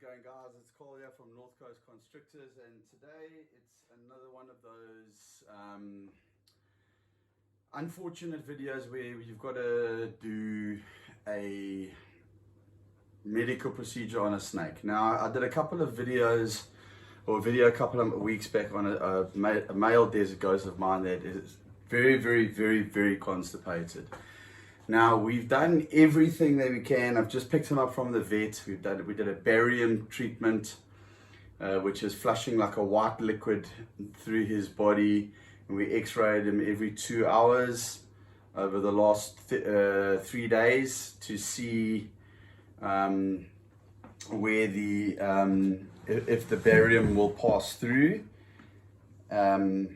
going, guys? It's Cole here from North Coast Constrictors, and today it's another one of those unfortunate videos where you've got to do a medical procedure on a snake. Now, I did a couple of videos, or a video a couple of weeks back on a male desert ghost of mine that is very constipated. Now, we've done everything that we can. I've just picked him up from the vet. We did a barium treatment, which is flushing like a white liquid through his body. And we x-rayed him every 2 hours over the last 3 days to see where the if the barium will pass through, and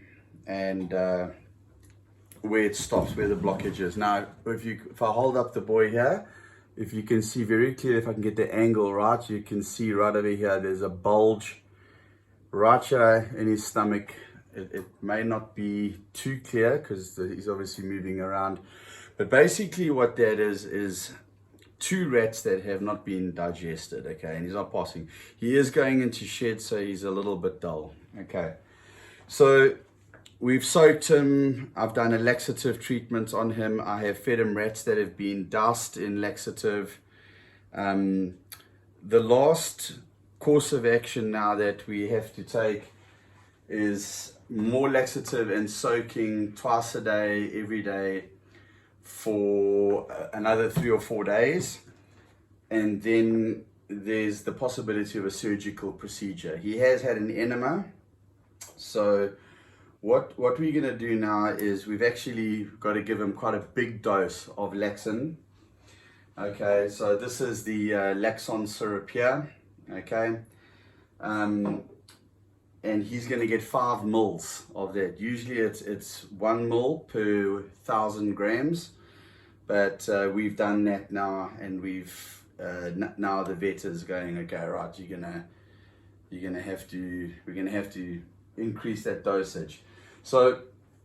where it stops, where the blockage is. Now, if I hold up the boy here, if you can see very clearly, if I can get the angle right, you can see right over here, there's a bulge right here in his stomach. It may not be too clear because he's obviously moving around, but basically what that is 2 rats that have not been digested, okay, and he's not passing. He is going into shed, so he's a little bit dull, okay. So we've soaked him. I've done a laxative treatment on him. I have fed him rats that have been doused in laxative. The last course of action now that we have to take is more laxative and soaking twice a day, every day, for another 3 or 4 days. And then there's the possibility of a surgical procedure. He has had an enema. So what we're going to do now is we've actually got to give him quite a big dose of Laxin. Okay, so this is the Laxon syrup here. Okay, and he's going to get 5 mils of that. Usually it's 1 mil per 1,000 grams, but we've done that now, and we've now the vet is going, okay, right, we're gonna have to increase that dosage. So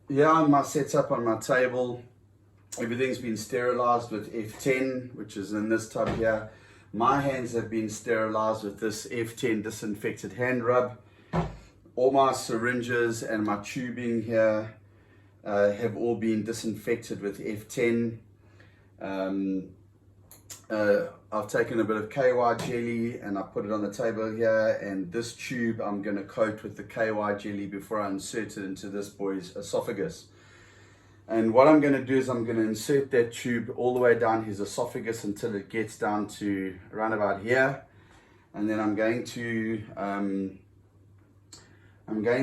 here on my setup on my table, everything's been sterilized with F10, which is in this tub here. My hands have been sterilized with this F10 disinfected hand rub. All my syringes and my tubing here have all been disinfected with F10. I've taken a bit of KY jelly and I put it on the table here, and this tube I'm going to coat with the KY jelly before I insert it into this boy's esophagus. And what I'm going to do is I'm going to insert that tube all the way down his esophagus until it gets down to around about here, and then I'm going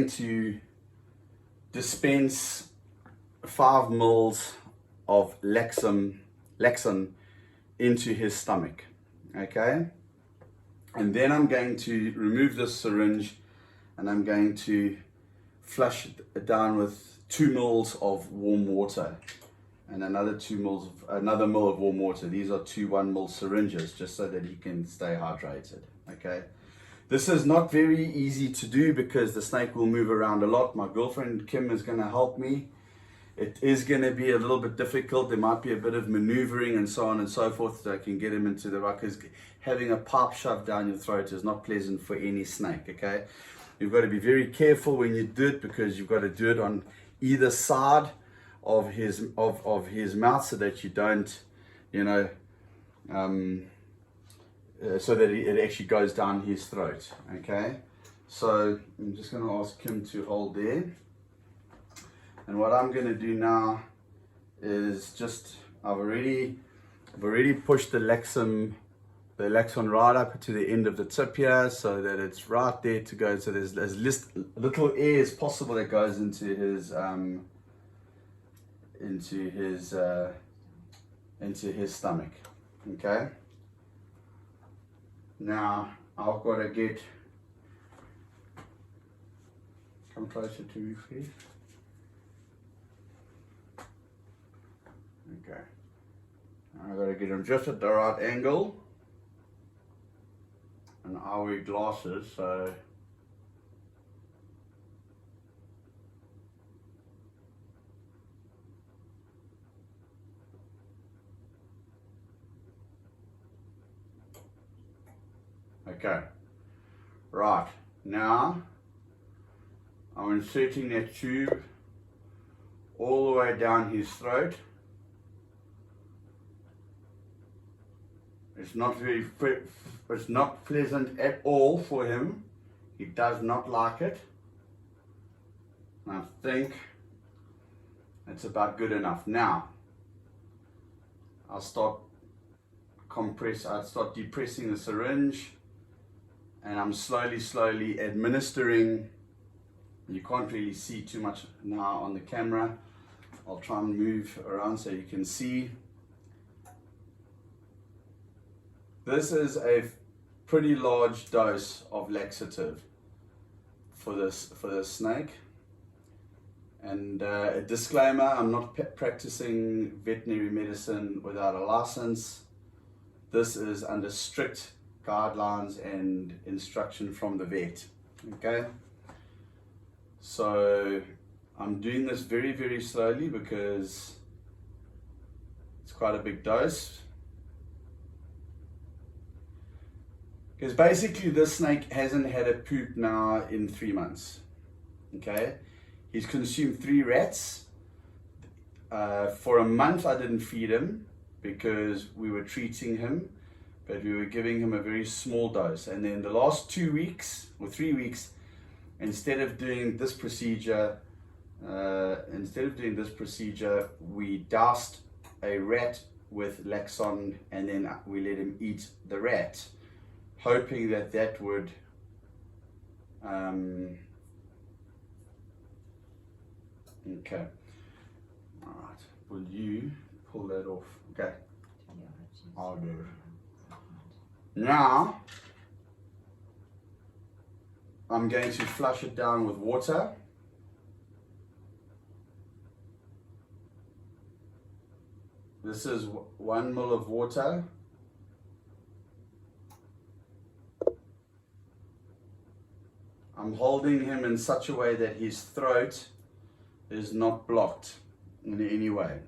to dispense 5 mils of Laxin into his stomach, okay? And then I'm going to remove this syringe and I'm going to flush it down with 2 mils of warm water and another mil of warm water. These are 2 1 mil syringes, just so that he can stay hydrated, okay? This is not very easy to do because the snake will move around a lot. My girlfriend Kim is going to help me. It is going to be a little bit difficult. There might be a bit of maneuvering and so on and so forth so I can get him into the right, because having a pipe shoved down your throat is not pleasant for any snake, okay? You've got to be very careful when you do it, because you've got to do it on either side of his mouth so that you don't, so that it actually goes down his throat, okay? So I'm just going to ask him to hold there. And what I'm going to do now is I've already pushed the Laxon right up to the end of the tip here, so that it's right there to go. So there's as little air as possible that goes into his stomach. Okay. Now I've got to come closer to me, please. Okay, I've got to get him just at the right angle, and I wear glasses, so okay. Right, now I'm inserting that tube all the way down his throat. It's not pleasant at all for him. He does not like it. I think it's about good enough. Now I'll start depressing the syringe, and I'm slowly administering. You can't really see too much now on the camera. I'll try and move around so you can see. This is a pretty large dose of laxative for this snake. And a disclaimer, I'm not practicing veterinary medicine without a license. This is under strict guidelines and instruction from the vet, okay? So I'm doing this very slowly because it's quite a big dose. Because basically this snake hasn't had a poop now in 3 months, okay? He's consumed 3 rats. For a month I didn't feed him because we were treating him, but we were giving him a very small dose. And then the last 2 weeks or 3 weeks, instead of doing this procedure, we doused a rat with Laxon, and then we let him eat the rat, hoping that would okay. All right. Will you pull that off? Okay. I'll do it. Now, I'm going to flush it down with water. This is 1 ml of water. I'm holding him in such a way that his throat is not blocked in any way.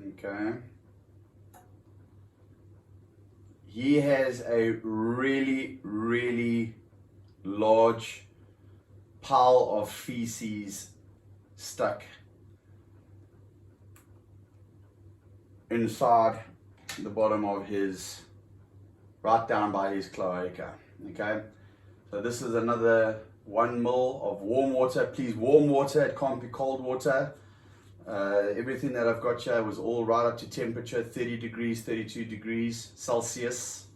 Okay. He has a really large pile of feces stuck inside the bottom of his, right down by his cloaca. Okay, so this is another 1 ml of warm water. Please, warm water, it can't be cold water. Everything that I've got here was all right up to temperature, 30 degrees, 32 degrees Celsius.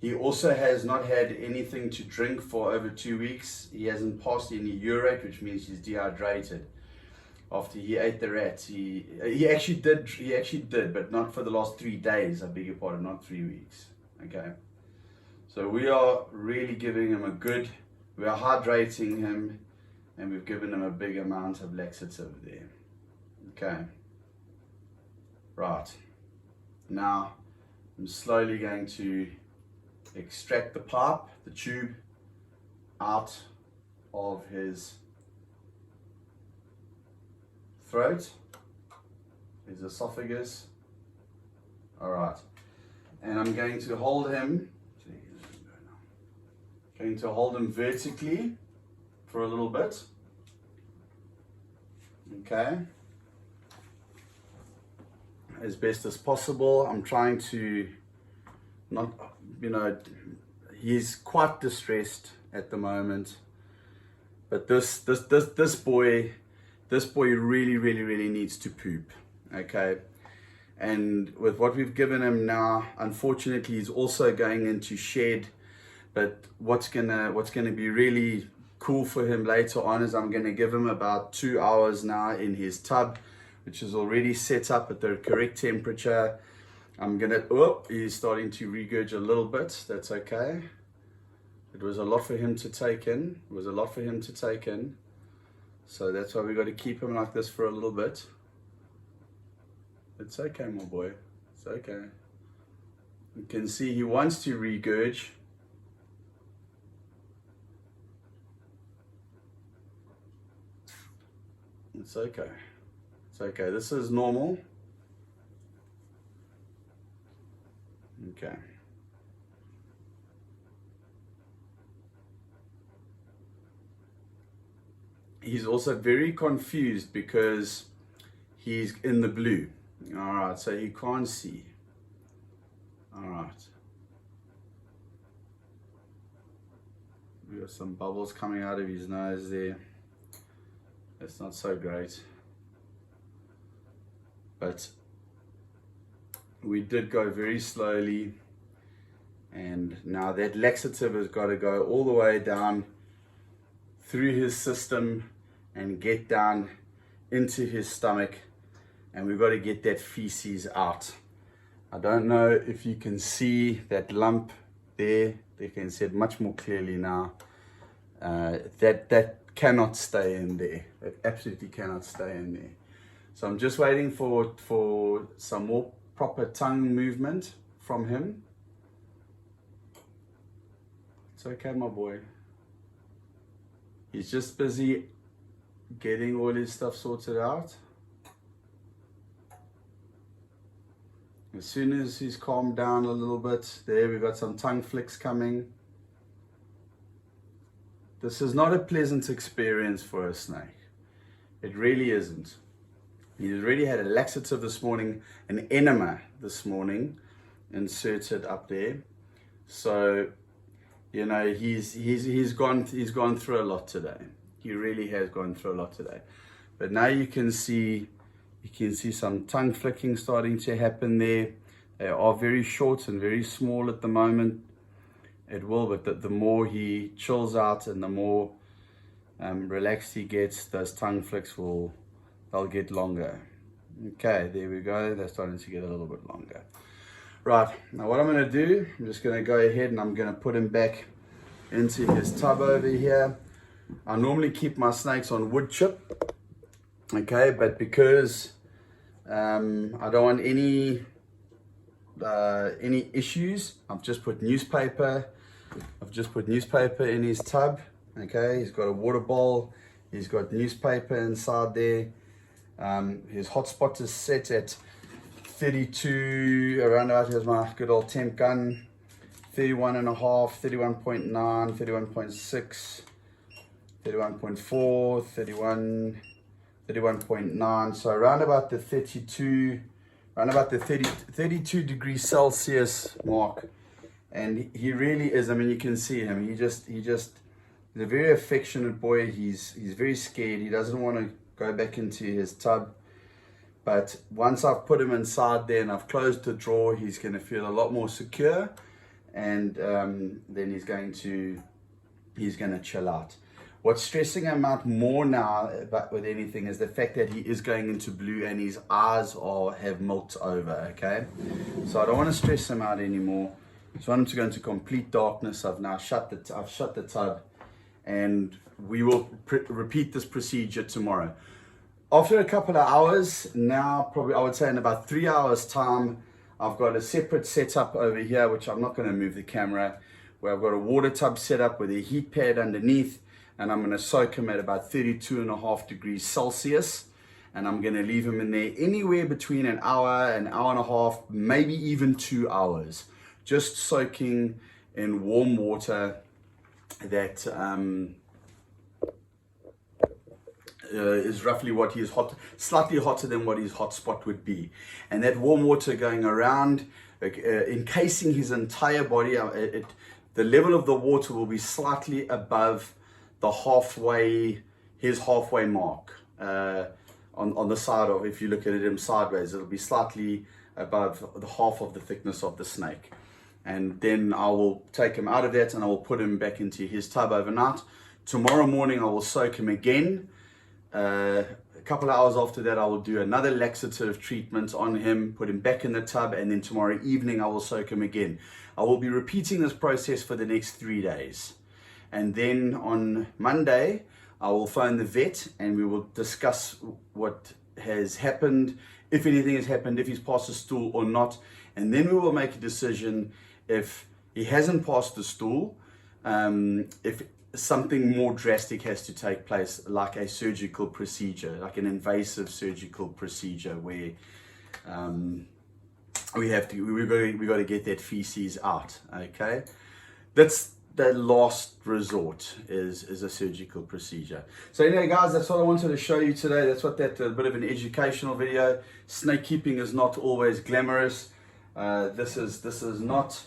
He also has not had anything to drink for over 2 weeks. He hasn't passed any urate, which means he's dehydrated. After he ate the rat, he actually did, but not for the last 3 days, I beg your pardon, not 3 weeks. Okay, so we are really giving him we are hydrating him, and we've given him a big amount of laxative there. Okay, right, now I'm slowly going to extract the tube out of his throat, his esophagus. All right, and I'm going to hold him, vertically for a little bit. Okay, as best as possible. I'm trying to not, he's quite distressed at the moment, but this boy really needs to poop. Okay, and with what we've given him now, unfortunately he's also going into shed. But what's gonna be really cool for him later on is I'm gonna give him about 2 hours now in his tub, which is already set up at the correct temperature. He's starting to regurge a little bit. That's okay. It was a lot for him to take in. So that's why we got to keep him like this for a little bit. It's okay, my boy. It's okay. You can see he wants to regurge. It's okay. It's okay. This is normal. Okay. He's also very confused because he's in the blue. All right, so he can't see. All right. We got some bubbles coming out of his nose there. That's not so great. But we did go very slowly, and now that laxative has got to go all the way down through his system and get down into his stomach, and we've got to get that feces out. I don't know if you can see that lump there. You can see it much more clearly now. That cannot stay in there. It absolutely cannot stay in there. So I'm just waiting for some more proper tongue movement from him. It's okay, my boy. He's just busy getting all his stuff sorted out. As soon as he's calmed down a little bit, there we've got some tongue flicks coming. This is not a pleasant experience for a snake. It really isn't. He's already had a laxative this morning, an enema this morning inserted up there. So, you know, he's gone through a lot today. He really has gone through a lot today. But now you can see some tongue flicking starting to happen there. They are very short and very small at the moment. It will, but the more he chills out and the more relaxed he gets, those tongue flicks they'll get longer. Okay, there we go. They're starting to get a little bit longer. Right, now what I'm going to do, I'm just going to go ahead and I'm going to put him back into his tub over here. I normally keep my snakes on wood chip. Okay, but because I don't want any issues, I've just put newspaper in his tub. Okay, he's got a water bowl, he's got newspaper inside there. His hotspot is set at 32, around about, here's my good old temp gun, 31.5, 31.9, 31.6, 31.4, 31.9, so around about the 32, around about the 32 degrees Celsius mark. And he really is, I mean, you can see him, he's a very affectionate boy. He's very scared. He doesn't want to go back into his tub. But once I've put him inside there and I've closed the drawer, he's going to feel a lot more secure, and then he's going to chill out. What's stressing him out more now, but with anything, is the fact that he is going into blue and his eyes have milked over. Okay, so I don't want to stress him out anymore. I just want him to go into complete darkness. I've now shut the tub, and we will repeat this procedure tomorrow. After a couple of hours, now probably I would say in about 3 hours time, I've got a separate setup over here, which I'm not going to move the camera, where I've got a water tub set up with a heat pad underneath, and I'm going to soak him at about 32.5 degrees Celsius, and I'm going to leave him in there anywhere between an hour and a half, maybe even 2 hours, just soaking in warm water that is roughly what he is slightly hotter than what his hot spot would be. And that warm water going around, encasing his entire body, the level of the water will be slightly above the his halfway mark on the side of, if you look at him sideways, it'll be slightly above the half of the thickness of the snake. And then I will take him out of that and I will put him back into his tub overnight. Tomorrow morning I will soak him again. A couple of hours after that I will do another laxative treatment on him, put him back in the tub, and then tomorrow evening I will soak him again. I will be repeating this process for the next 3 days. And then on Monday I will phone the vet and we will discuss what has happened, if anything has happened, if he's passed the stool or not. And then we will make a decision if he hasn't passed the stool, if something more drastic has to take place, like a surgical procedure, like an invasive surgical procedure, where we've got to get that feces out. Okay, that's the last resort, is a surgical procedure. So anyway, guys, that's what I wanted to show you today. That's what a bit of an educational video. Snake keeping is not always glamorous. This is not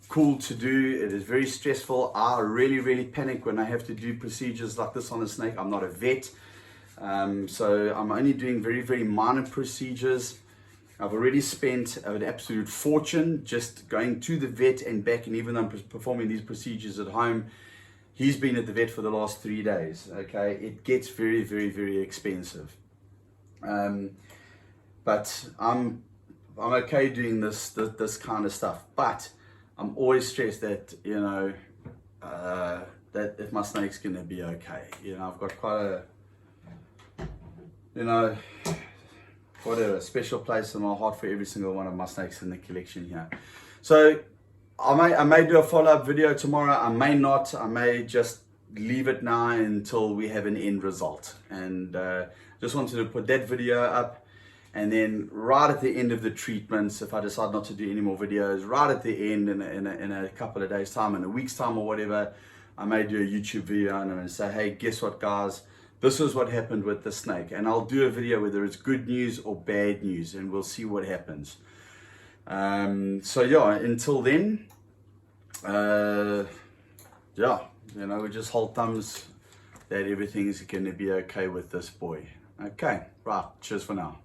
cool to do. It is very stressful. I really panic when I have to do procedures like this on a snake. I'm not a vet, so I'm only doing very minor procedures. I've already spent an absolute fortune just going to the vet and back, and even though I'm performing these procedures at home, he's been at the vet for the last 3 days. Okay, it gets very expensive, but I'm okay doing this kind of stuff. But I'm always stressed that, you know, that if my snake's gonna be okay. You know, I've got quite a, you know, whatever, special place in my heart for every single one of my snakes in the collection here. So I may do a follow-up video tomorrow. I may not. I may just leave it now until we have an end result. And just wanted to put that video up. And then right at the end of the treatments, if I decide not to do any more videos, right at the end, in a couple of days' time, in a week's time or whatever, I may do a YouTube video and say, hey, guess what, guys? This is what happened with the snake. And I'll do a video whether it's good news or bad news, and we'll see what happens. So yeah, until then, yeah, you know, we just hold thumbs that everything's going to be okay with this boy. Okay, right, cheers for now.